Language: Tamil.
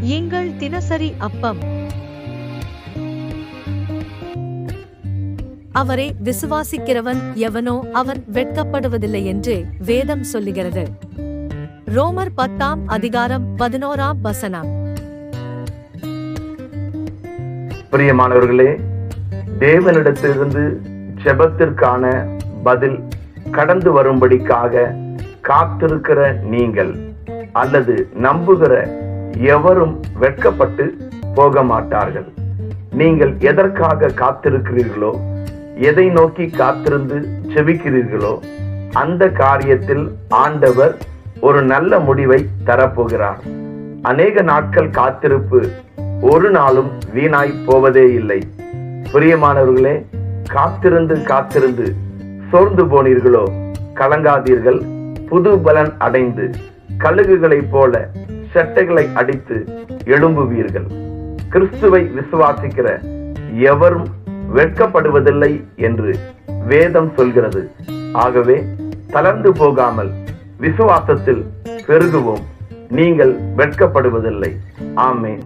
எங்கள் தினசரி அப்பம். அவரை விசுவாசிக்கிறவன் எவனோ அவன் வெட்கப்படுவதில்லை என்று வேதம் சொல்லுகிறது. ரோமர் 10ஆம் அதிகாரம் 11ஆம் வசனம். பிரியமானவர்களே, தேவனிடத்திலிருந்து ஜெபத்திற்கான பதில் கடந்து வரும்படிக்காக காத்திருக்கிற நீங்கள் அல்லது நம்புகிற எவரும் வெட்கப்பட்டு போக மாட்டார்கள். நீங்கள் எதற்காக காத்திருக்கிறீர்களோ, எதை நோக்கி காத்திருந்து ஜெபிக்கிறீர்களோ, அந்த காரியத்தில் ஆண்டவர் ஒரு நல்ல முடிவை தரப்போகிறார். அநேக நாட்கள் காத்திருப்பு ஒரு நாளும் வீணாய் போவதே இல்லை. பிரியமானவர்களே, காத்திருந்து சோர்ந்து போனீர்களோ, கலங்காதீர்கள். புது பலன் அடைந்து கழுகுகளைப் போல செட்டைகளை அடித்து எழும்புவீர்கள். கிறிஸ்துவை விசுவாசிக்கிற எவரும் வெட்கப்படுவதில்லை என்று வேதம் சொல்கிறது. ஆகவே தளர்ந்து போகாமல் விசுவாசத்தில் பெருகுவோம். நீங்கள் வெட்கப்படுவதில்லை. ஆமென்.